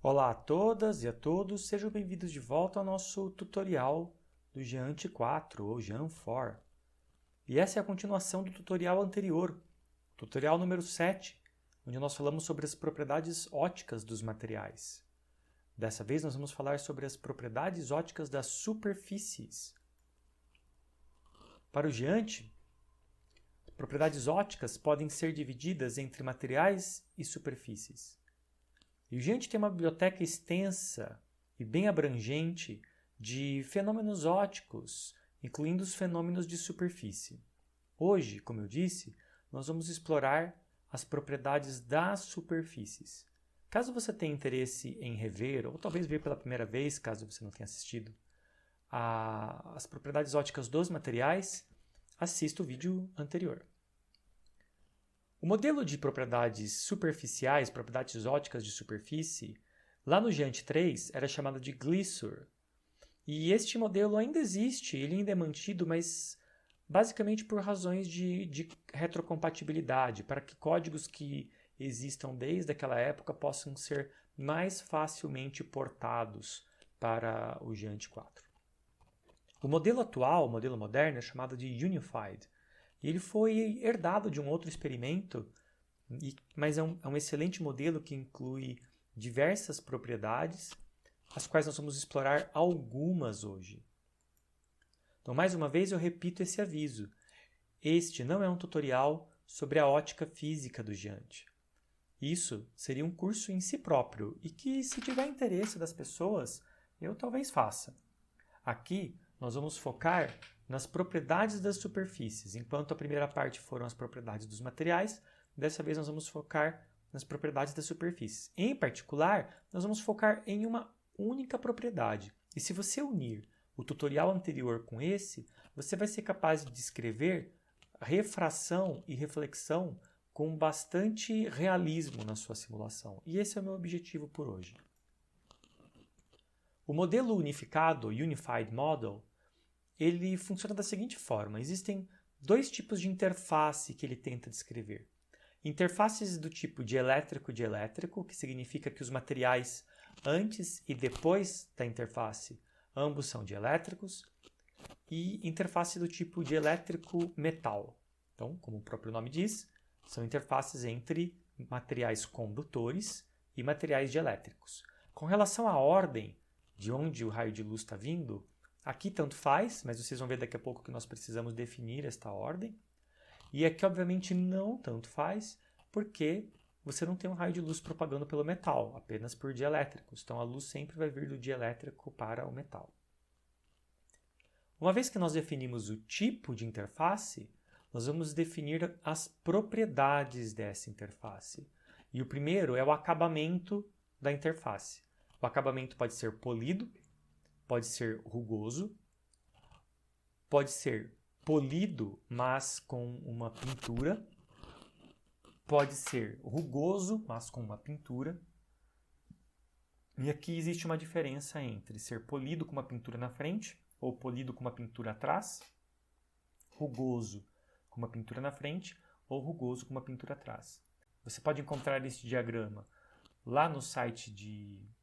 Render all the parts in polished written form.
Olá a todas e a todos, sejam bem-vindos de volta ao nosso tutorial do Geant 4 ou Geant 4. E essa é a continuação do tutorial anterior, tutorial número 7, onde nós falamos sobre as propriedades óticas dos materiais. Dessa vez nós vamos falar sobre as propriedades óticas das superfícies. Para o Geant, propriedades óticas podem ser divididas entre materiais e superfícies. E o Geant tem uma biblioteca extensa e bem abrangente de fenômenos óticos, incluindo os fenômenos de superfície. Hoje, como eu disse, nós vamos explorar as propriedades das superfícies. Caso você tenha interesse em rever, ou talvez ver pela primeira vez, caso você não tenha assistido, as propriedades óticas dos materiais, assista o vídeo anterior. O modelo de propriedades superficiais, propriedades óticas de superfície, lá no Geant 3 era chamado de Glissur. E este modelo ainda existe, ele ainda é mantido, mas basicamente por razões de retrocompatibilidade, para que códigos que existam desde aquela época possam ser mais facilmente portados para o Geant 4. O modelo atual, o modelo moderno, é chamado de Unified. E ele foi herdado de um outro experimento, mas é um excelente modelo que inclui diversas propriedades, as quais nós vamos explorar algumas hoje. Então, mais uma vez, eu repito esse aviso. Este não é um tutorial sobre a ótica física do Geant. Isso seria um curso em si próprio e que, se tiver interesse das pessoas, eu talvez faça. Aqui, nós vamos focar nas propriedades das superfícies. Enquanto a primeira parte foram as propriedades dos materiais, dessa vez nós vamos focar nas propriedades das superfícies. Em particular, nós vamos focar em uma única propriedade. E se você unir o tutorial anterior com esse, você vai ser capaz de descrever refração e reflexão com bastante realismo na sua simulação. E esse é o meu objetivo por hoje. O modelo unificado, Unified Model, ele funciona da seguinte forma. Existem dois tipos de interface que ele tenta descrever. Interfaces do tipo dielétrico, que significa que os materiais antes e depois da interface, ambos são dielétricos, e interface do tipo dielétrico-metal. Então, como o próprio nome diz, são interfaces entre materiais condutores e materiais dielétricos. Com relação à ordem de onde o raio de luz está vindo, aqui tanto faz, mas vocês vão ver daqui a pouco que nós precisamos definir esta ordem. E aqui, obviamente, não tanto faz, porque você não tem um raio de luz propagando pelo metal, apenas por dielétricos. Então, a luz sempre vai vir do dielétrico para o metal. Uma vez que nós definimos o tipo de interface, nós vamos definir as propriedades dessa interface. E o primeiro é o acabamento da interface. O acabamento pode ser polido, pode ser rugoso, pode ser polido, mas com uma pintura, pode ser rugoso, mas com uma pintura. E aqui existe uma diferença entre ser polido com uma pintura na frente ou polido com uma pintura atrás, rugoso com uma pintura na frente ou rugoso com uma pintura atrás. Você pode encontrar este diagrama lá no site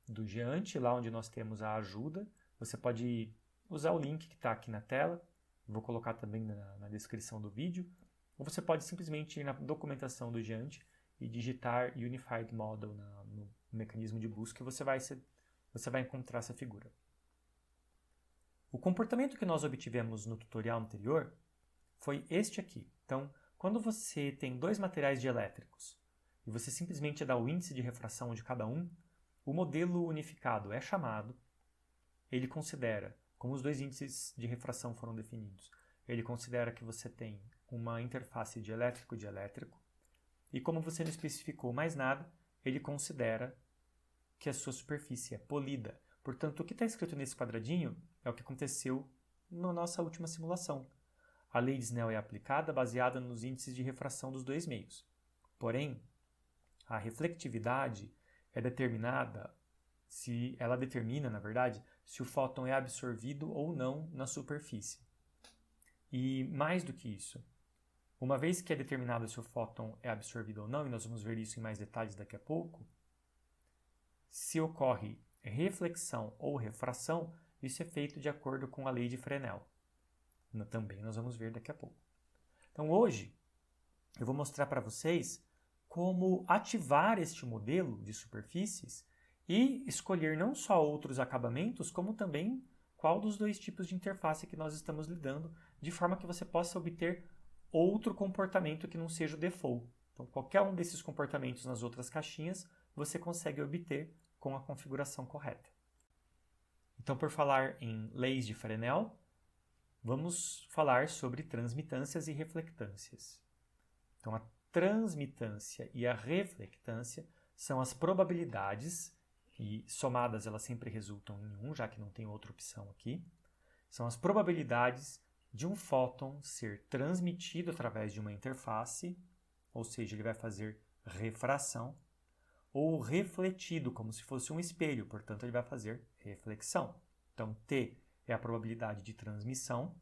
do Geant, lá onde nós temos a ajuda. Você pode usar o link que está aqui na tela, vou colocar também na descrição do vídeo, ou você pode simplesmente ir na documentação do Geant e digitar Unified Model no mecanismo de busca e você vai encontrar essa figura. O comportamento que nós obtivemos no tutorial anterior foi este aqui. Então, quando você tem dois materiais dielétricos e você simplesmente dá o índice de refração de cada um, o modelo unificado é chamado. Ele considera, como os dois índices de refração foram definidos, ele considera que você tem uma interface dielétrico-dielétrico, e como você não especificou mais nada, ele considera que a sua superfície é polida. Portanto, o que está escrito nesse quadradinho é o que aconteceu na nossa última simulação. A lei de Snell é aplicada baseada nos índices de refração dos dois meios. Porém, a reflectividade é determinada, ela determina, na verdade, se o fóton é absorvido ou não na superfície. E mais do que isso, uma vez que é determinado se o fóton é absorvido ou não, e nós vamos ver isso em mais detalhes daqui a pouco, Se ocorre reflexão ou refração, isso é feito de acordo com a lei de Fresnel. Também nós vamos ver daqui a pouco. Então hoje eu vou mostrar para vocês como ativar este modelo de superfícies e escolher não só outros acabamentos, como também qual dos dois tipos de interface que nós estamos lidando, de forma que você possa obter outro comportamento que não seja o default. Então, qualquer um desses comportamentos nas outras caixinhas, você consegue obter com a configuração correta. Então, por falar em leis de Fresnel, vamos falar sobre transmitâncias e reflectâncias. Então, a transmitância e a reflectância são as probabilidades, e somadas elas sempre resultam em 1, já que não tem outra opção aqui. São as probabilidades de um fóton ser transmitido através de uma interface, ou seja, ele vai fazer refração, ou refletido, como se fosse um espelho, portanto ele vai fazer reflexão. Então, T é a probabilidade de transmissão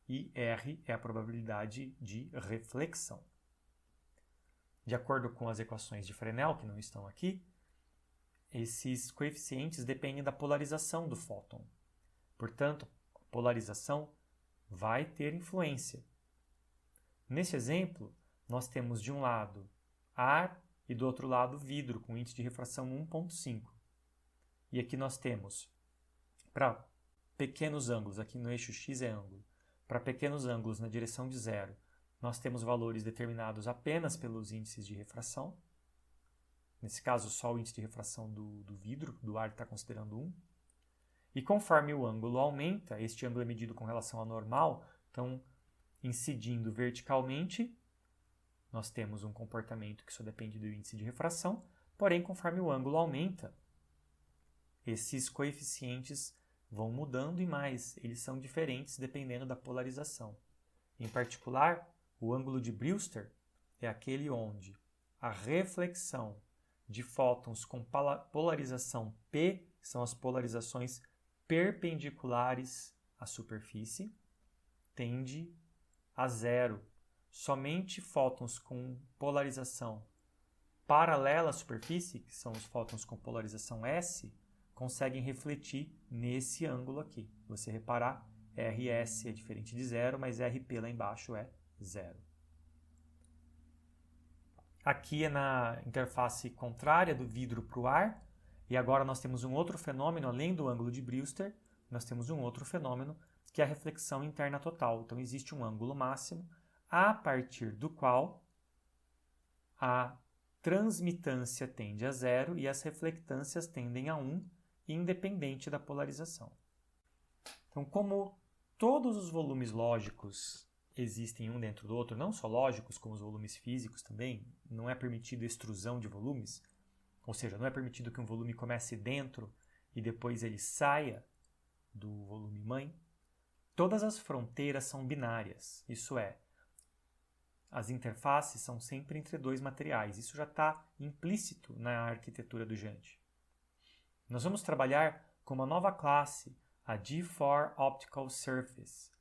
e R é a probabilidade de reflexão. De acordo com as equações de Fresnel, que não estão aqui, esses coeficientes dependem da polarização do fóton. Portanto, a polarização vai ter influência. Nesse exemplo, nós temos de um lado ar e do outro lado vidro, com índice de refração 1,5. E aqui nós temos, para pequenos ângulos, aqui no eixo X é ângulo, para pequenos ângulos na direção de zero, nós temos valores determinados apenas pelos índices de refração. Nesse caso, só o índice de refração do vidro, do ar, está considerando 1. E conforme o ângulo aumenta, este ângulo é medido com relação ao normal, então, incidindo verticalmente, nós temos um comportamento que só depende do índice de refração, porém, conforme o ângulo aumenta, esses coeficientes vão mudando e mais, eles são diferentes dependendo da polarização. Em particular, o ângulo de Brewster é aquele onde a reflexão de fótons com polarização P, são as polarizações perpendiculares à superfície, tende a zero. Somente fótons com polarização paralela à superfície, que são os fótons com polarização S, conseguem refletir nesse ângulo aqui. Você reparar, RS é diferente de zero, mas RP lá embaixo é zero. Aqui é na interface contrária do vidro para o ar, e agora nós temos um outro fenômeno, além do ângulo de Brewster, nós temos um outro fenômeno, que é a reflexão interna total. Então existe um ângulo máximo, a partir do qual a transmitância tende a zero e as reflectâncias tendem a 1, independente da polarização. Então, como todos os volumes lógicos existem um dentro do outro, não só lógicos, como os volumes físicos também, não é permitido extrusão de volumes, ou seja, não é permitido que um volume comece dentro e depois ele saia do volume mãe. Todas as fronteiras são binárias, isso é, as interfaces são sempre entre dois materiais, isso já está implícito na arquitetura do Jandt. Nós vamos trabalhar com uma nova classe, a D4 Optical Surface.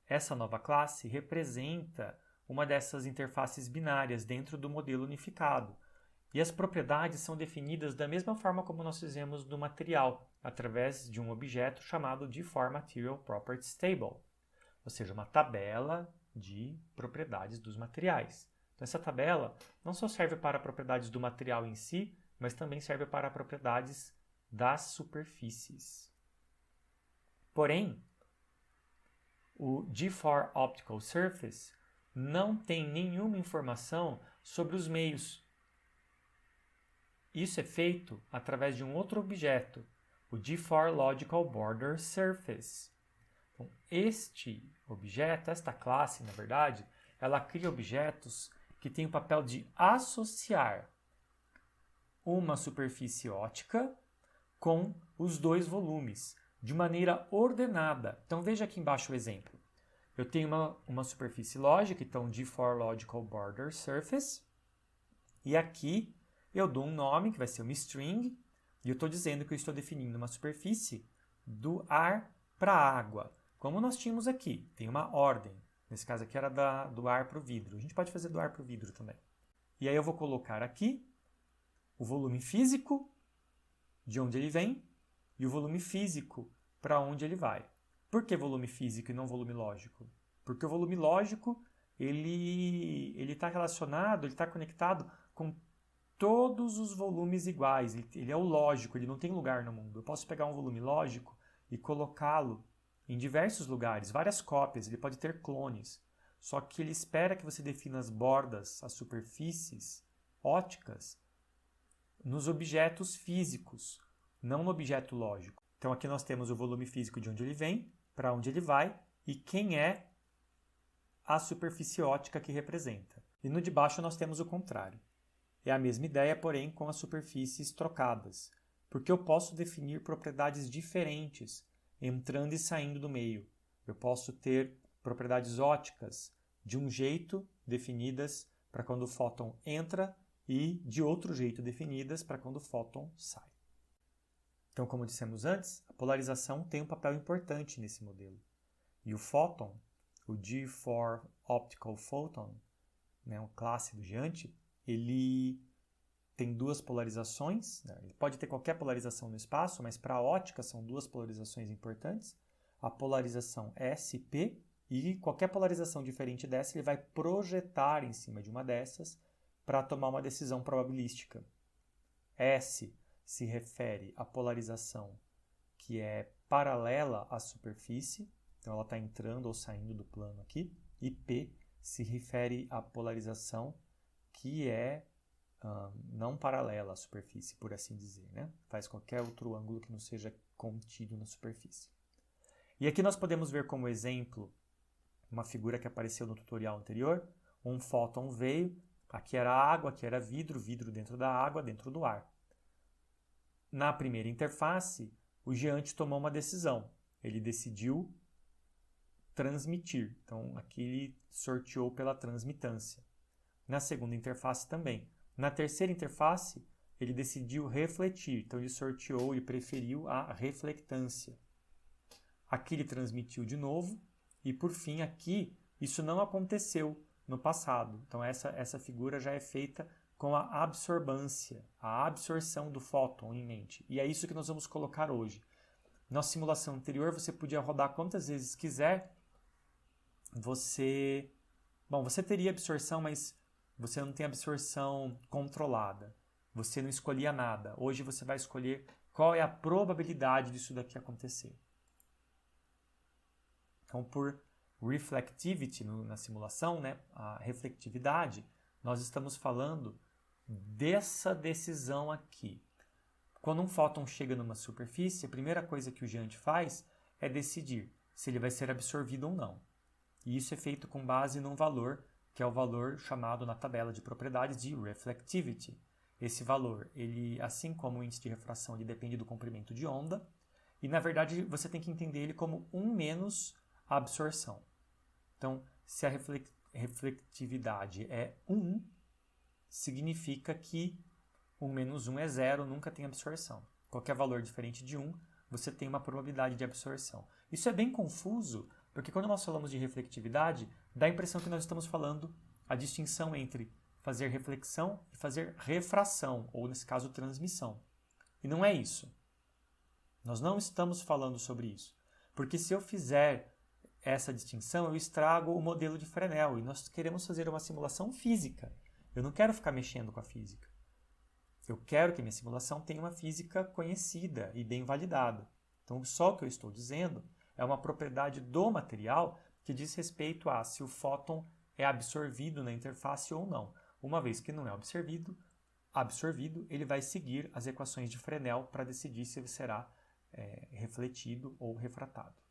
Essa nova classe representa uma dessas interfaces binárias dentro do modelo unificado. E as propriedades são definidas da mesma forma como nós fizemos no material, através de um objeto chamado D4 Material Properties Table, ou seja, uma tabela de propriedades dos materiais. Então, essa tabela não só serve para propriedades do material em si, mas também serve para propriedades das superfícies. Porém, o D4 Optical Surface não tem nenhuma informação sobre os meios. Isso é feito através de um outro objeto, o D4 Logical Border Surface. Então, este objeto, esta classe, na verdade, ela cria objetos que têm o papel de associar uma superfície ótica com os dois volumes, de maneira ordenada. Então veja aqui embaixo o exemplo. Eu tenho uma superfície lógica, então D4 Logical Border Surface, e aqui eu dou um nome, que vai ser uma string, e eu estou dizendo que eu estou definindo uma superfície do ar para a água. Como nós tínhamos aqui, tem uma ordem. Nesse caso aqui era do ar para o vidro. A gente pode fazer do ar para o vidro também. E aí eu vou colocar aqui o volume físico de onde ele vem e o volume físico para onde ele vai. Por que volume físico e não volume lógico? Porque o volume lógico ele está relacionado, ele está conectado com todos os volumes iguais. Ele é o lógico, ele não tem lugar no mundo. Eu posso pegar um volume lógico e colocá-lo em diversos lugares, várias cópias, ele pode ter clones. Só que ele espera que você defina as bordas, as superfícies óticas nos objetos físicos, não no objeto lógico. Então aqui nós temos o volume físico de onde ele vem, para onde ele vai e quem é a superfície ótica que representa. E no de baixo nós temos o contrário. É a mesma ideia, porém com as superfícies trocadas, porque eu posso definir propriedades diferentes entrando e saindo do meio. Eu posso ter propriedades óticas de um jeito definidas para quando o fóton entra e de outro jeito definidas para quando o fóton sai. Então, como dissemos antes, a polarização tem um papel importante nesse modelo. E o fóton, o G4 Optical Photon, né, o classe do Giant, ele tem duas polarizações, né? Ele pode ter qualquer polarização no espaço, mas para a ótica são duas polarizações importantes. A polarização SP e qualquer polarização diferente dessa ele vai projetar em cima de uma dessas para tomar uma decisão probabilística. S se refere à polarização que é paralela à superfície, então ela está entrando ou saindo do plano aqui, e P se refere à polarização que é não paralela à superfície, por assim dizer, né? Faz qualquer outro ângulo que não seja contido na superfície. E aqui nós podemos ver como exemplo uma figura que apareceu no tutorial anterior. Um fóton veio, aqui era água, aqui era vidro, vidro dentro da água, dentro do ar. Na primeira interface, o Giant tomou uma decisão. Ele decidiu transmitir. Então, aqui ele sorteou pela transmitância. Na segunda interface também. Na terceira interface, ele decidiu refletir. Então, ele sorteou e preferiu a reflectância. Aqui ele transmitiu de novo. E, por fim, aqui, isso não aconteceu no passado. Então, essa figura já é feita com a absorbância, a absorção do fóton em mente. E é isso que nós vamos colocar hoje. Na simulação anterior, você podia rodar quantas vezes quiser. Você teria absorção, mas você não tem absorção controlada. Você não escolhia nada. Hoje você vai escolher qual é a probabilidade disso daqui acontecer. Então, por reflectivity na simulação, né, a reflectividade, nós estamos falando dessa decisão aqui. Quando um fóton chega numa superfície, a primeira coisa que o Giant faz é decidir se ele vai ser absorvido ou não. E isso é feito com base num valor, que é o valor chamado na tabela de propriedades de reflectivity. Esse valor, ele, assim como o índice de refração, ele depende do comprimento de onda, e na verdade você tem que entender ele como 1 menos a absorção. Então, se a reflectividade é 1, significa que 1 menos 1 é 0, nunca tem absorção. Qualquer valor diferente de 1, você tem uma probabilidade de absorção. Isso é bem confuso, porque quando nós falamos de reflectividade, dá a impressão que nós estamos falando a distinção entre fazer reflexão e fazer refração, ou nesse caso, transmissão. E não é isso. Nós não estamos falando sobre isso. Porque se eu fizer essa distinção, eu estrago o modelo de Fresnel, e nós queremos fazer uma simulação física. Eu não quero ficar mexendo com a física. Eu quero que minha simulação tenha uma física conhecida e bem validada. Então, só o que eu estou dizendo é uma propriedade do material que diz respeito a se o fóton é absorvido na interface ou não. Uma vez que não é absorvido, ele vai seguir as equações de Fresnel para decidir se ele será refletido ou refratado.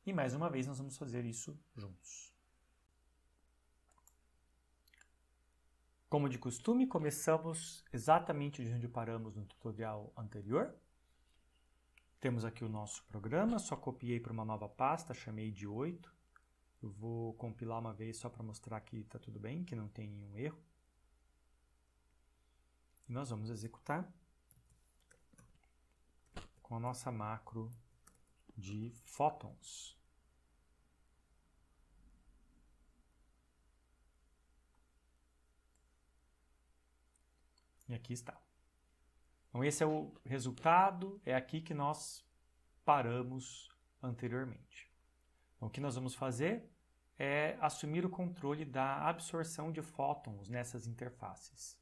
E mais uma vez nós vamos fazer isso juntos. Como de costume, começamos exatamente de onde paramos no tutorial anterior. Temos aqui o nosso programa, só copiei para uma nova pasta, chamei de 8. Eu vou compilar uma vez só para mostrar que está tudo bem, que não tem nenhum erro. E nós vamos executar com a nossa macro de fótons. E aqui está. Então esse é o resultado, é aqui que nós paramos anteriormente. Então o que nós vamos fazer é assumir o controle da absorção de fótons nessas interfaces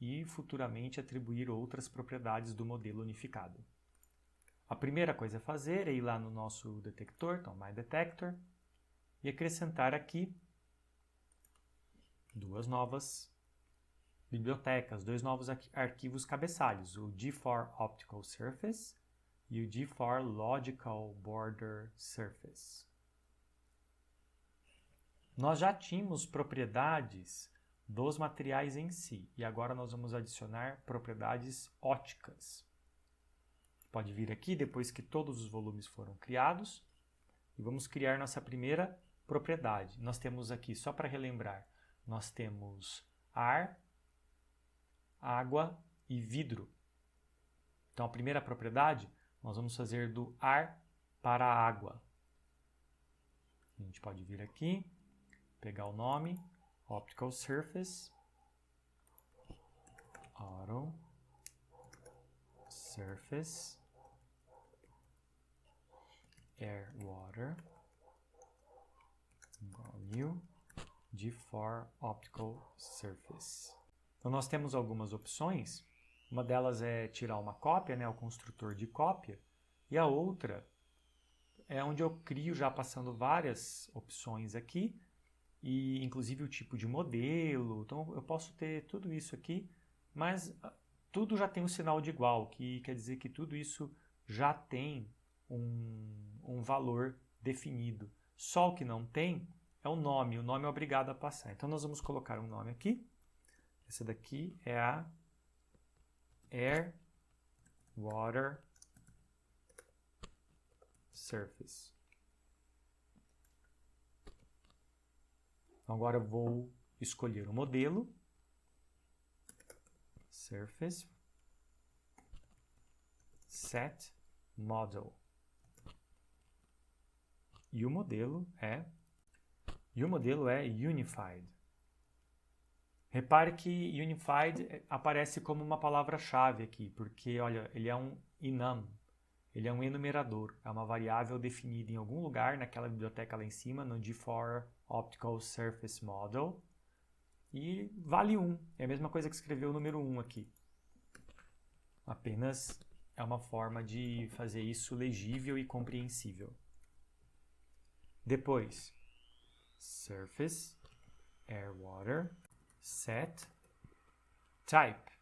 e futuramente atribuir outras propriedades do modelo unificado. A primeira coisa a fazer é ir lá no nosso detector, então MyDetector, e acrescentar aqui duas novas bibliotecas, dois novos arquivos cabeçalhos, o G4OpticalSurface e o G4LogicalBorderSurface. Nós já tínhamos propriedades dos materiais em si, e agora nós vamos adicionar propriedades óticas. Pode vir aqui depois que todos os volumes foram criados, e vamos criar nossa primeira propriedade. Nós temos aqui, só para relembrar, nós temos ar, água e vidro. Então a primeira propriedade nós vamos fazer do ar para a água. A gente pode vir aqui, pegar o nome, Optical Surface, Auto Surface, Air Water, New G4 Optical Surface. Então nós temos algumas opções, uma delas é tirar uma cópia, né, o construtor de cópia, e a outra é onde eu crio já passando várias opções aqui, e inclusive o tipo de modelo, então eu posso ter tudo isso aqui, mas tudo já tem um sinal de igual, que quer dizer que tudo isso já tem um valor definido. Só o que não tem é o nome é obrigado a passar. Então nós vamos colocar um nome aqui. Essa daqui é a Air Water Surface. Então agora eu vou escolher o modelo. Surface. Set Model. E o modelo é Unified. Repare que Unified aparece como uma palavra-chave aqui, porque, olha, ele é um enum, ele é um enumerador, é uma variável definida em algum lugar naquela biblioteca lá em cima, no G4 Optical Surface Model, e vale 1. É a mesma coisa que escrever o número 1 aqui. Apenas é uma forma de fazer isso legível e compreensível. Depois, Surface, Air Water, Set, Type.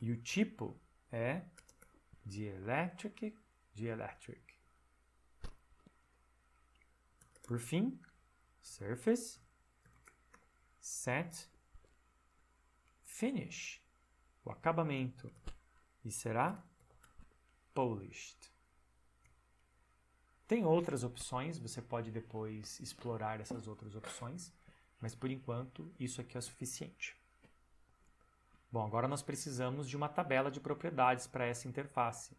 E o tipo é Dielectric. Por fim, Surface, Set, Finish. O acabamento. E será Polished. Tem outras opções, você pode depois explorar essas outras opções, mas por enquanto isso aqui é suficiente. Bom, agora nós precisamos de uma tabela de propriedades para essa interface.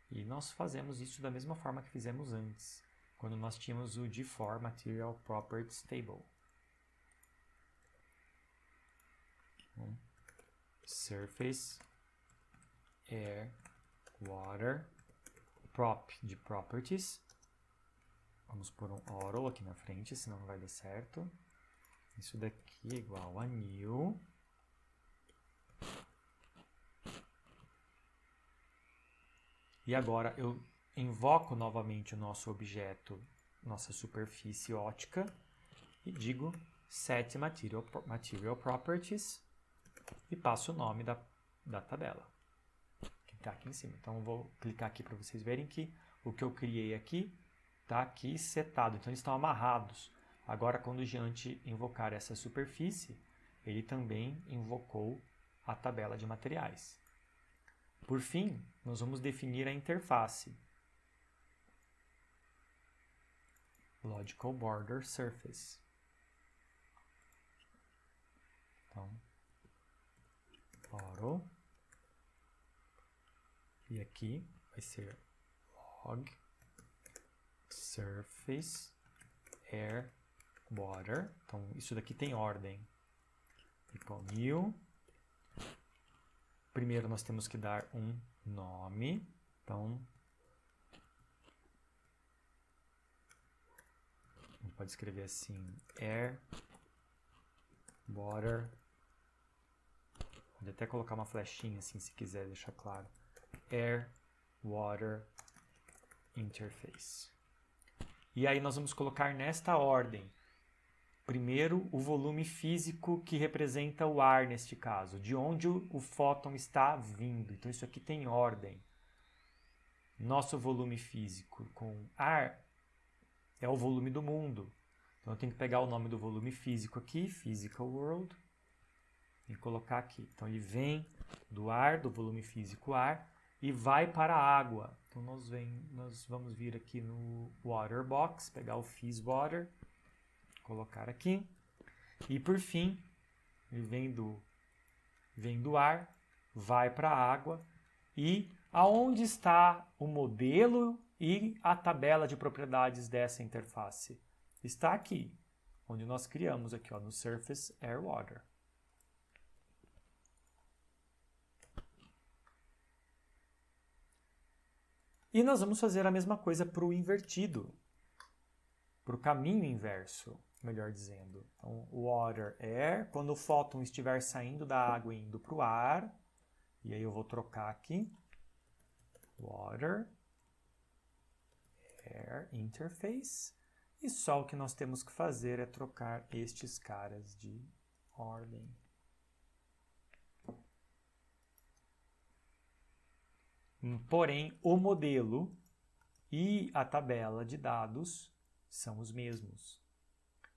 E nós fazemos isso da mesma forma que fizemos antes, quando nós tínhamos o G4 Material Properties Table. Surface, Air, Water, Prop de Properties. Vamos pôr um auto aqui na frente, senão não vai dar certo. Isso daqui é igual a new. E agora eu invoco novamente o nosso objeto, nossa superfície ótica, e digo set material properties e passo o nome da tabela, que está aqui em cima. Então eu vou clicar aqui para vocês verem que o que eu criei aqui está aqui setado, então eles estão amarrados. Agora, quando o Giante invocar essa superfície, ele também invocou a tabela de materiais. Por fim, nós vamos definir a interface. Logical Border Surface. Então, auto. E aqui vai ser log surface air water. Então, isso daqui tem ordem. New. primeiro nós temos que dar um nome. Então, pode escrever assim, air, water. Pode até colocar uma flechinha assim, se quiser deixar claro. Air, water, interface. E aí nós vamos colocar nesta ordem. Primeiro, o volume físico que representa o ar neste caso, de onde o fóton está vindo. Então isso aqui tem ordem. Nosso volume físico com ar é o volume do mundo. Então eu tenho que pegar o nome do volume físico aqui, physical world, e colocar aqui. Então ele vem do ar, do volume físico ar, e vai para a água. Então nós vamos vir aqui no water box, pegar o phys water, colocar aqui. E por fim, ele vem do ar, vai para a água. E aonde está o modelo e a tabela de propriedades dessa interface? Está aqui, onde nós criamos aqui, ó, no Surface Air Water. E nós vamos fazer a mesma coisa para o invertido, para o caminho inverso, melhor dizendo. Então, water, air, quando o fóton estiver saindo da água e indo para o ar, e aí eu vou trocar aqui, water, air, interface, e só o que nós temos que fazer é trocar estes caras de ordem. Porém, o modelo e a tabela de dados são os mesmos.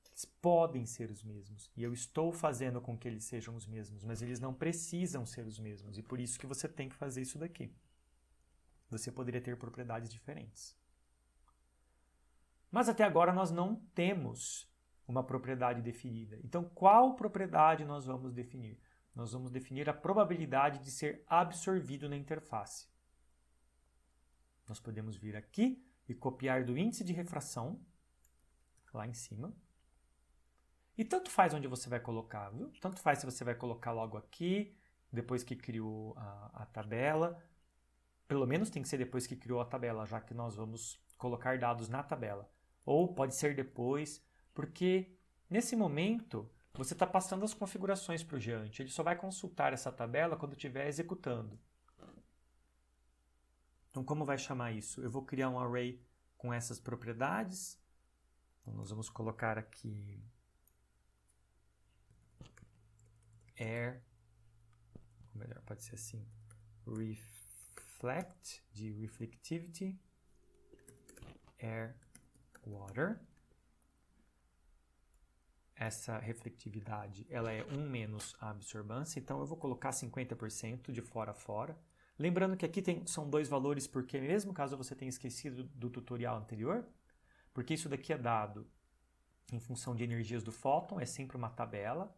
Eles podem ser os mesmos. E eu estou fazendo com que eles sejam os mesmos, mas eles não precisam ser os mesmos. E por isso que você tem que fazer isso daqui. Você poderia ter propriedades diferentes. Mas até agora nós não temos uma propriedade definida. Então, qual propriedade nós vamos definir? Nós vamos definir a probabilidade de ser absorvido na interface. Nós podemos vir aqui e copiar do índice de refração, lá em cima. E tanto faz onde você vai colocar, viu? Tanto faz se você vai colocar logo aqui, depois que criou a tabela. Pelo menos tem que ser depois que criou a tabela, já que nós vamos colocar dados na tabela. Ou pode ser depois, porque nesse momento você está passando as configurações para o Geante. Ele só vai consultar essa tabela quando estiver executando. Então, como vai chamar isso? Eu vou criar um array com essas propriedades. Então, nós vamos colocar aqui air, ou melhor, pode ser assim, reflect, de reflectivity, air, water. Essa reflectividade, ela é 1 menos a absorbância, então eu vou colocar 50% de fora a fora. Lembrando que aqui são dois valores, porque mesmo caso você tenha esquecido do tutorial anterior, porque isso daqui é dado em função de energias do fóton, é sempre uma tabela.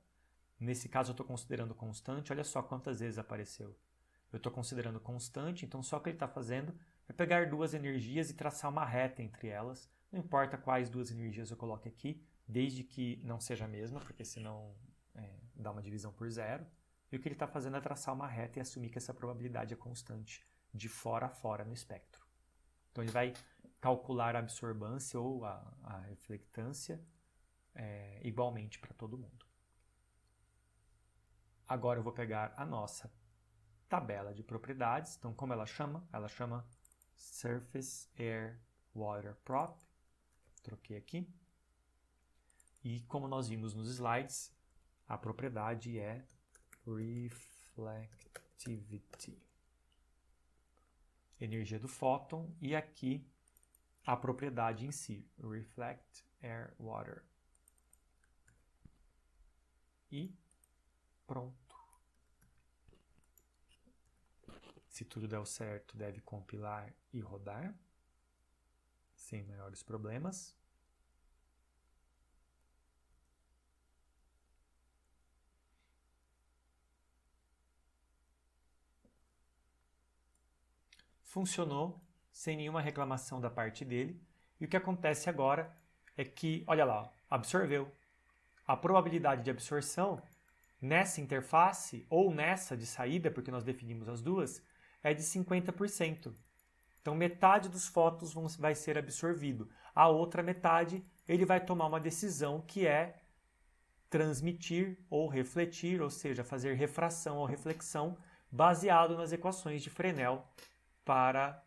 Nesse caso eu estou considerando constante, olha só quantas vezes apareceu. Eu estou considerando constante, então só o que ele está fazendo é pegar duas energias e traçar uma reta entre elas. Não importa quais duas energias eu coloque aqui, desde que não seja a mesma, porque senão dá uma divisão por zero. E o que ele está fazendo é traçar uma reta e assumir que essa probabilidade é constante de fora a fora no espectro. Então ele vai calcular a absorbância ou a reflectância igualmente para todo mundo. Agora eu vou pegar a nossa tabela de propriedades. Então como ela chama? Ela chama Surface Air Water Prop. Troquei aqui. E como nós vimos nos slides, a propriedade é reflectivity, energia do fóton, e aqui a propriedade em si, reflect air water. E pronto. Se tudo der certo, deve compilar e rodar sem maiores problemas. Funcionou sem nenhuma reclamação da parte dele. E o que acontece agora é que, olha lá, absorveu. A probabilidade de absorção nessa interface, ou nessa de saída, porque nós definimos as duas, é de 50%. Então, metade dos fótons vai ser absorvido. A outra metade, ele vai tomar uma decisão que é transmitir ou refletir, ou seja, fazer refração ou reflexão, baseado nas equações de Fresnel para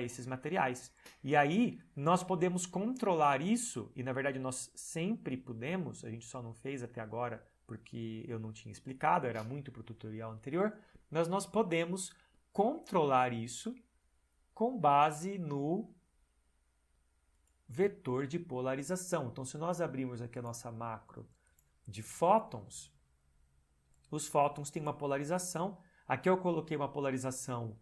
esses materiais. E aí, nós podemos controlar isso, e na verdade nós sempre podemos, a gente só não fez até agora porque eu não tinha explicado, era muito para o tutorial anterior, mas nós podemos controlar isso com base no vetor de polarização. Então, se nós abrirmos aqui a nossa macro de fótons, os fótons têm uma polarização. Aqui eu coloquei uma polarização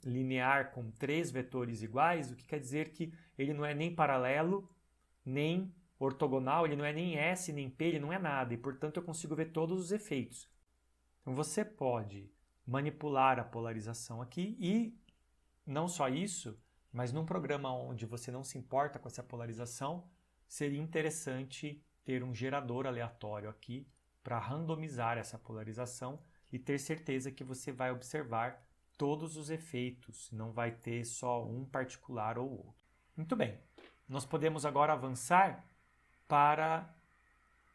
linear com 3 vetores iguais, o que quer dizer que ele não é nem paralelo, nem ortogonal, ele não é nem S, nem P, ele não é nada, e portanto eu consigo ver todos os efeitos. Então você pode manipular a polarização aqui e não só isso, mas num programa onde você não se importa com essa polarização, seria interessante ter um gerador aleatório aqui para randomizar essa polarização e ter certeza que você vai observar todos os efeitos, não vai ter só um particular ou outro. Muito bem, nós podemos agora avançar para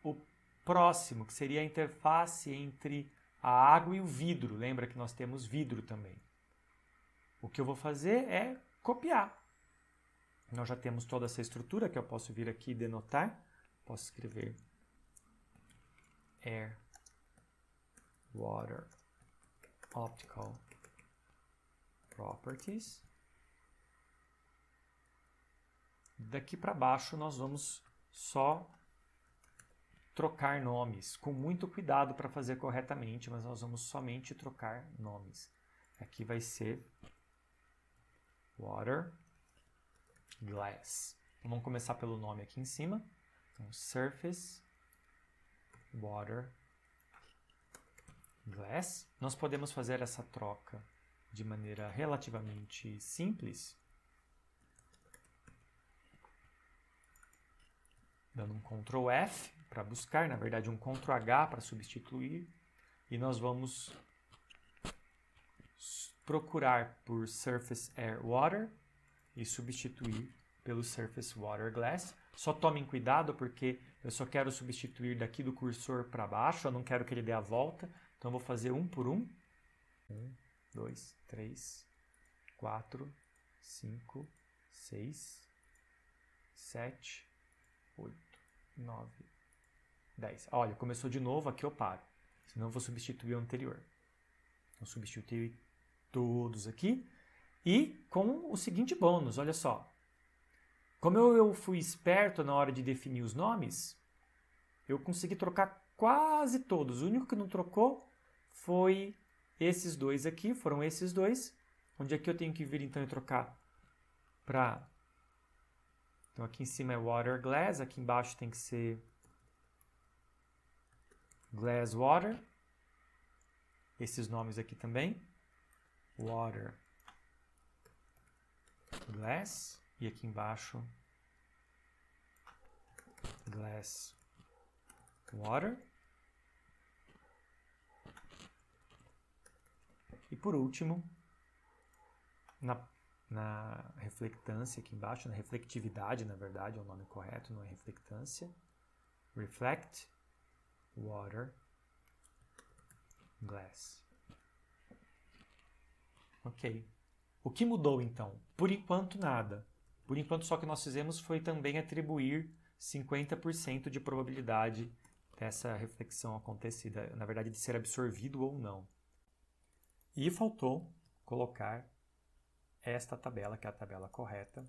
o próximo, que seria a interface entre a água e o vidro. Lembra que nós temos vidro também. O que eu vou fazer é copiar. Nós já temos toda essa estrutura que eu posso vir aqui e denotar. Posso escrever Air, Water, Optical Properties. Daqui para baixo nós vamos só trocar nomes, com muito cuidado para fazer corretamente, mas nós vamos somente trocar nomes. Aqui vai ser Water, Glass. Então, vamos começar pelo nome aqui em cima. Então, Surface, Water, Glass. Nós podemos fazer essa troca de maneira relativamente simples, dando um Ctrl F para buscar, na verdade um Ctrl H para substituir, e nós vamos procurar por Surface Air Water e substituir pelo Surface Water Glass. Só tomem cuidado porque eu só quero substituir daqui do cursor para baixo, eu não quero que ele dê a volta, então eu vou fazer um por um. 1, 2, 3, 4, 5, 6, 7, 8, 9, 10. Olha, começou de novo, aqui eu paro. Senão eu vou substituir o anterior. Vou substituir todos aqui. E com o seguinte bônus, olha só. Como eu fui esperto na hora de definir os nomes, eu consegui trocar quase todos. O único que não trocou foi esses dois aqui, foram esses dois. Onde aqui eu tenho que vir então e trocar para... Então aqui em cima é Water Glass, aqui embaixo tem que ser Glass Water. Esses nomes aqui também. Water Glass. E aqui embaixo Glass Water. E por último, na reflectância aqui embaixo, na reflectividade, na verdade, é o nome correto, não é reflectância. Reflect Water Glass. Ok. O que mudou então? Por enquanto nada. Por enquanto só que nós fizemos foi também atribuir 50% de probabilidade dessa reflexão acontecida, na verdade de ser absorvido ou não. E faltou colocar esta tabela, que é a tabela correta.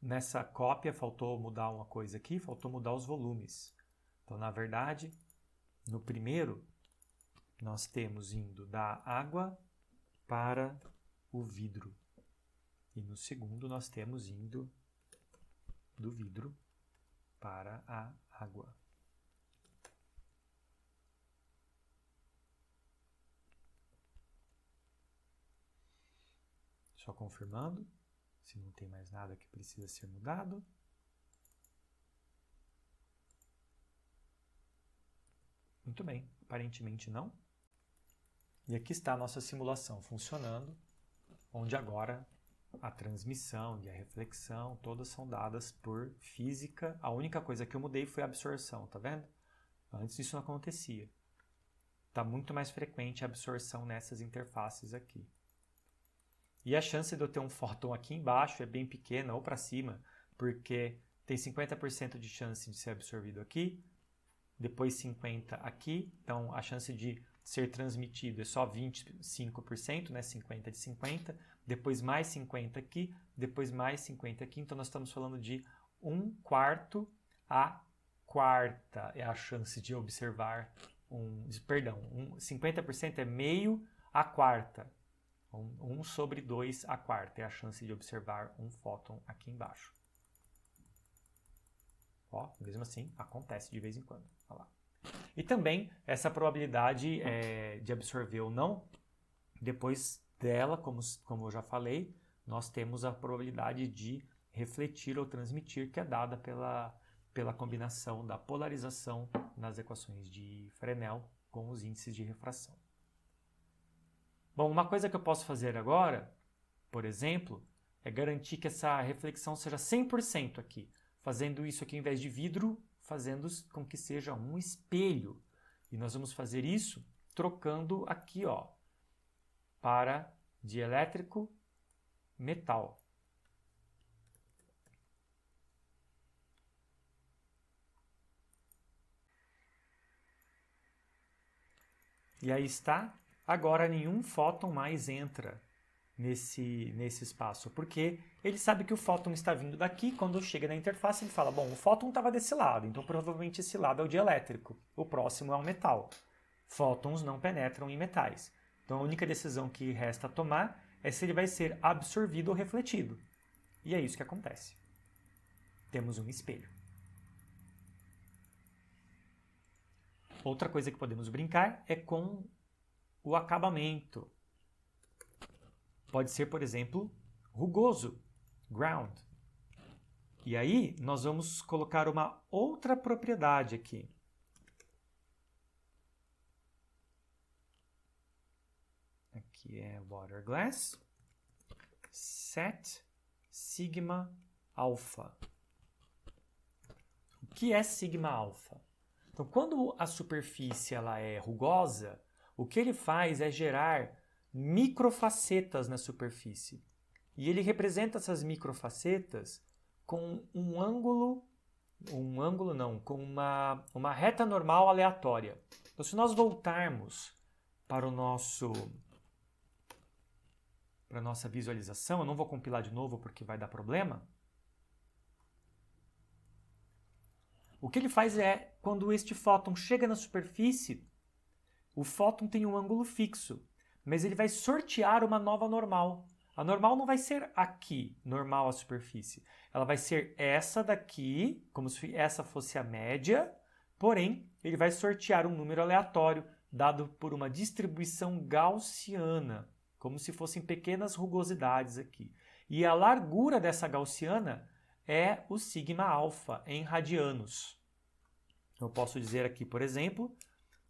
Nessa cópia faltou mudar uma coisa aqui, faltou mudar os volumes. Então, na verdade, no primeiro, nós temos indo da água para o vidro. E no segundo, nós temos indo do vidro para a água. Só confirmando se não tem mais nada que precisa ser mudado. Muito bem, aparentemente não. E aqui está a nossa simulação funcionando, onde agora a transmissão e a reflexão todas são dadas por física. A única coisa que eu mudei foi a absorção, tá vendo? Antes isso não acontecia. Está muito mais frequente a absorção nessas interfaces aqui. E a chance de eu ter um fóton aqui embaixo é bem pequena, ou para cima, porque tem 50% de chance de ser absorvido aqui, depois 50% aqui, então a chance de ser transmitido é só 25%, né? 50 de 50, depois mais 50 aqui, depois mais 50 aqui, então nós estamos falando de 1/4 a quarta é a chance de observar 50% é meio a quarta, 1 sobre 2 a quarta é a chance de observar um fóton aqui embaixo. Ó, mesmo assim, acontece de vez em quando. Olha lá. E também essa probabilidade de absorver ou não, depois dela, como eu já falei, nós temos a probabilidade de refletir ou transmitir, que é dada pela combinação da polarização nas equações de Fresnel com os índices de refração. Bom, uma coisa que eu posso fazer agora, por exemplo, é garantir que essa reflexão seja 100% aqui. Fazendo isso aqui, ao invés de vidro, fazendo com que seja um espelho. E nós vamos fazer isso trocando aqui, ó, para dielétrico metal. E aí está. Agora nenhum fóton mais entra nesse espaço, porque ele sabe que o fóton está vindo daqui. Quando chega na interface ele fala, bom, o fóton estava desse lado, então provavelmente esse lado é o dielétrico, o próximo é um metal. Fótons não penetram em metais. Então a única decisão que resta tomar é se ele vai ser absorvido ou refletido. E é isso que acontece. Temos um espelho. Outra coisa que podemos brincar é com o acabamento. Pode ser, por exemplo, rugoso, ground. E aí nós vamos colocar uma outra propriedade aqui. Aqui é water glass, set sigma alpha. O que é sigma alpha? Então, quando a superfície ela é rugosa, o que ele faz é gerar microfacetas na superfície. E ele representa essas microfacetas com com uma reta normal aleatória. Então, se nós voltarmos para a nossa visualização, eu não vou compilar de novo porque vai dar problema. O que ele faz é, quando este fóton chega na superfície, o fóton tem um ângulo fixo, mas ele vai sortear uma nova normal. A normal não vai ser aqui, normal a superfície. Ela vai ser essa daqui, como se essa fosse a média, porém, ele vai sortear um número aleatório dado por uma distribuição gaussiana, como se fossem pequenas rugosidades aqui. E a largura dessa gaussiana é o sigma alfa em radianos. Eu posso dizer aqui, por exemplo,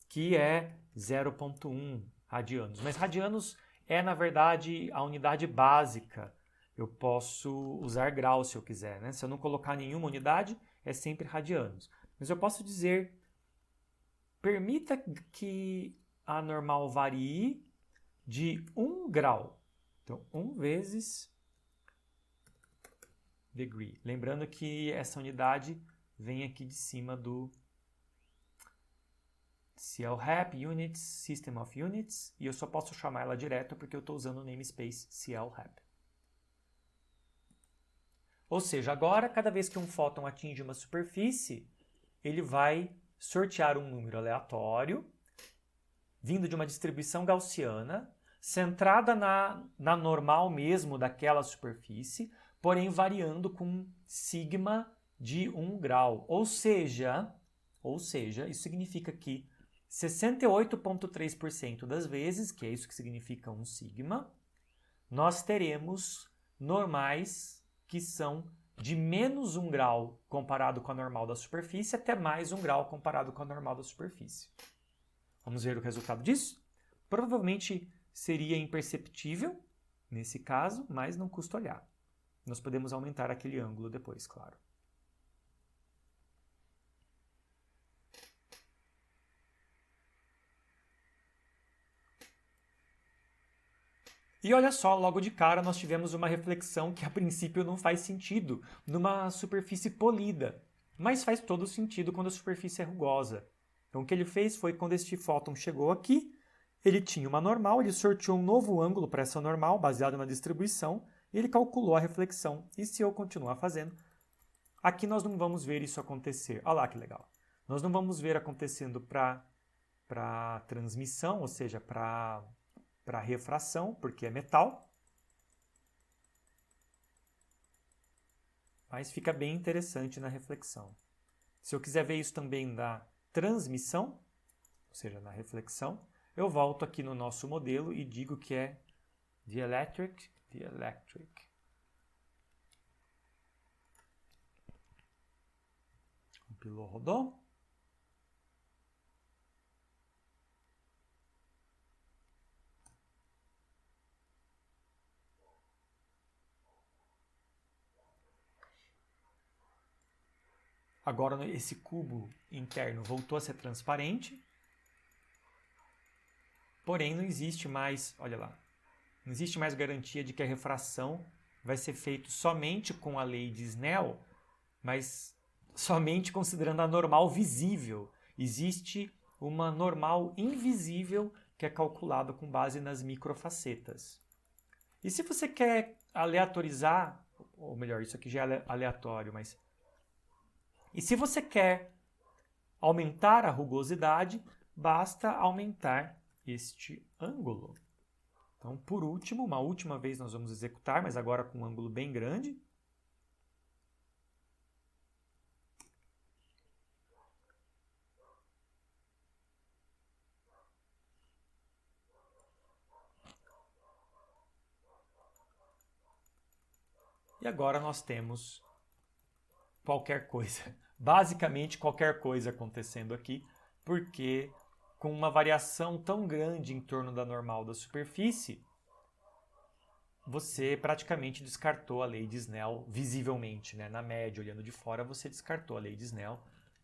que é 0,1 radianos. Mas radianos é, na verdade, a unidade básica. Eu posso usar grau se eu quiser, né? Se eu não colocar nenhuma unidade, é sempre radianos. Mas eu posso dizer, permita que a normal varie de 1 grau. Então, 1 vezes degree. Lembrando que essa unidade vem aqui de cima do CLHAP, Units, System of Units, e eu só posso chamar ela direto porque eu estou usando o namespace CLHAP. Ou seja, agora, cada vez que um fóton atinge uma superfície, ele vai sortear um número aleatório, vindo de uma distribuição gaussiana, centrada na normal mesmo daquela superfície, porém variando com sigma de 1 grau. Ou seja, isso significa que 68,3% das vezes, que é isso que significa um sigma, nós teremos normais que são de menos 1 grau comparado com a normal da superfície até mais 1 grau comparado com a normal da superfície. Vamos ver o resultado disso? Provavelmente seria imperceptível, nesse caso, mas não custa olhar. Nós podemos aumentar aquele ângulo depois, claro. E olha só, logo de cara nós tivemos uma reflexão que a princípio não faz sentido numa superfície polida, mas faz todo sentido quando a superfície é rugosa. Então o que ele fez foi, quando este fóton chegou aqui, ele tinha uma normal, ele sorteou um novo ângulo para essa normal, baseado na distribuição, e ele calculou a reflexão. E se eu continuar fazendo, aqui nós não vamos ver isso acontecer. Olha lá que legal. Nós não vamos ver acontecendo para transmissão, ou seja, para refração, porque é metal. Mas fica bem interessante na reflexão. Se eu quiser ver isso também na transmissão, ou seja, na reflexão, eu volto aqui no nosso modelo e digo que é dielectric. Compilou, rodou. Agora esse cubo interno voltou a ser transparente. Porém, não existe mais, olha lá, não existe mais garantia de que a refração vai ser feita somente com a lei de Snell, mas somente considerando a normal visível. Existe uma normal invisível que é calculada com base nas microfacetas. E se você quer aleatorizar, ou melhor, isso aqui já é aleatório, mas... E se você quer aumentar a rugosidade, basta aumentar este ângulo. Então, por último, uma última vez nós vamos executar, mas agora com um ângulo bem grande. E agora nós temos qualquer coisa, basicamente qualquer coisa acontecendo aqui, porque com uma variação tão grande em torno da normal da superfície, você praticamente descartou a lei de Snell visivelmente, né? Na média, olhando de fora, você descartou a lei de Snell.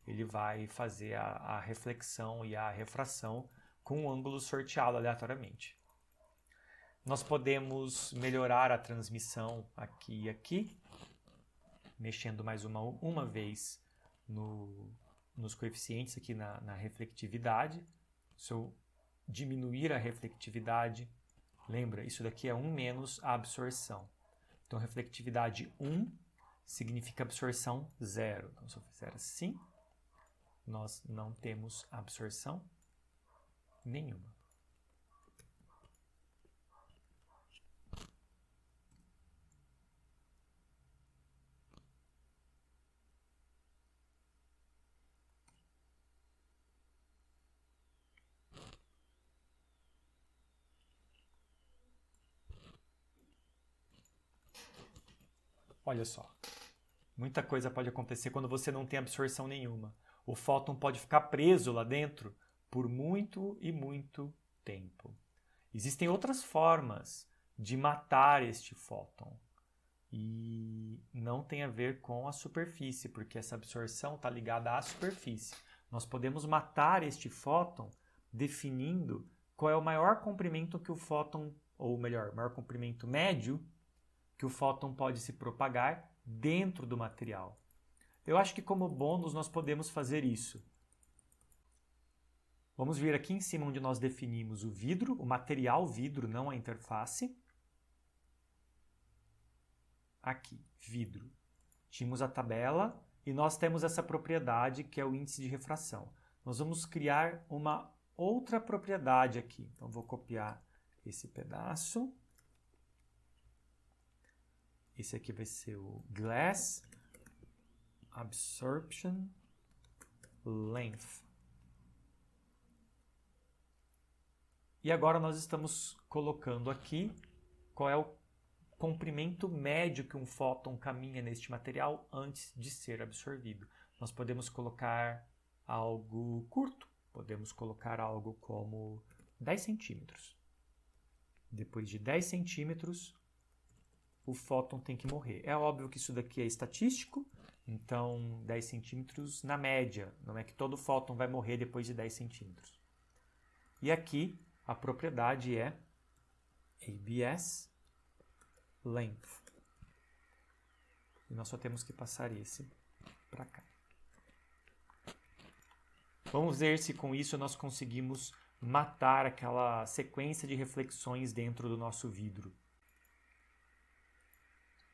Ele vai fazer a reflexão e a refração com um ângulo sorteado aleatoriamente. Nós podemos melhorar a transmissão aqui e aqui, mexendo mais uma vez nos coeficientes aqui na reflectividade. Se eu diminuir a reflectividade, lembra, isso daqui é 1 menos a absorção. Então, reflectividade 1 significa absorção 0. Então, se eu fizer assim, nós não temos absorção nenhuma. Olha só, muita coisa pode acontecer quando você não tem absorção nenhuma. O fóton pode ficar preso lá dentro por muito e muito tempo. Existem outras formas de matar este fóton. E não tem a ver com a superfície, porque essa absorção está ligada à superfície. Nós podemos matar este fóton definindo qual é o maior comprimento que o fóton, ou melhor, maior comprimento médio que o fóton pode se propagar dentro do material. Eu acho que como bônus nós podemos fazer isso. Vamos vir aqui em cima onde nós definimos o vidro, o material vidro, não a interface. Aqui, vidro. Tínhamos a tabela e nós temos essa propriedade que é o índice de refração. Nós vamos criar uma outra propriedade aqui. Então, vou copiar esse pedaço. Esse aqui vai ser o Glass Absorption Length. E agora nós estamos colocando aqui qual é o comprimento médio que um fóton caminha neste material antes de ser absorvido. Nós podemos colocar algo curto, Podemos colocar algo como 10 centímetros. Depois de 10 centímetros, o fóton tem que morrer. É óbvio que isso daqui é estatístico, então 10 centímetros na média. Não é que todo fóton vai morrer depois de 10 centímetros. E aqui a propriedade é ABS length. E nós só temos que passar esse para cá. Vamos ver se com isso nós conseguimos matar aquela sequência de reflexões dentro do nosso vidro.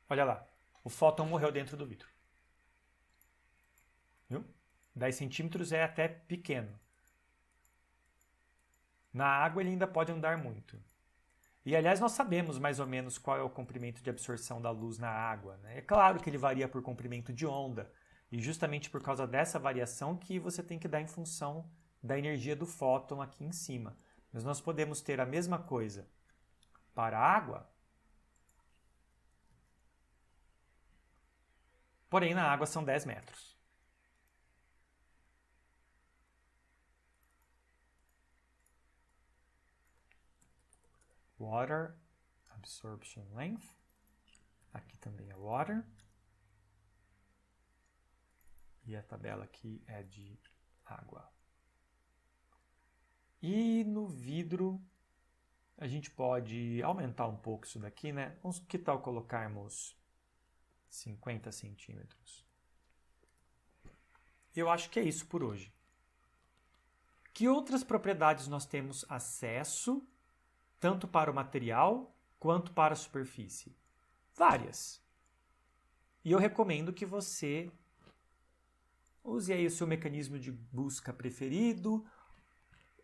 Olha lá, o fóton morreu dentro do vidro. Viu? 10 centímetros é até pequeno. Na água ele ainda pode andar muito. E, aliás, nós sabemos mais ou menos qual é o comprimento de absorção da luz na água, né? É claro que ele varia por comprimento de onda, e justamente por causa dessa variação que você tem que dar em função da energia do fóton aqui em cima. Mas nós podemos ter a mesma coisa para a água, porém na água são 10 metros. Water absorption length. Aqui também é water. E a tabela aqui é de água. E no vidro, a gente pode aumentar um pouco isso daqui, né? Que tal colocarmos 50 centímetros? Eu acho que é isso por hoje. Que outras propriedades nós temos acesso, tanto para o material quanto para a superfície? Várias. E eu recomendo que você use aí o seu mecanismo de busca preferido,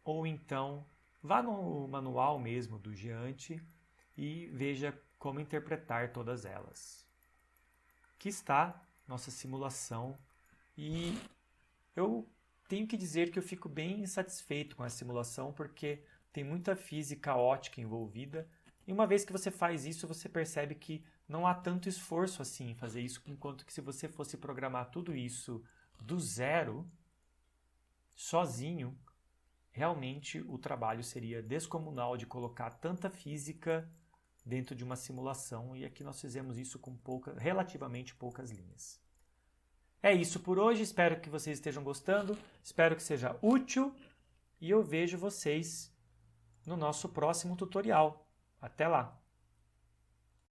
ou então vá no manual mesmo do Giante e veja como interpretar todas elas. Aqui está nossa simulação e eu tenho que dizer que eu fico bem satisfeito com a simulação porque tem muita física ótica envolvida e uma vez que você faz isso, você percebe que não há tanto esforço assim em fazer isso, enquanto que se você fosse programar tudo isso do zero, sozinho, realmente o trabalho seria descomunal de colocar tanta física dentro de uma simulação, e aqui nós fizemos isso com relativamente poucas linhas. É isso por hoje, espero que vocês estejam gostando, espero que seja útil, e eu vejo vocês no nosso próximo tutorial. Até lá!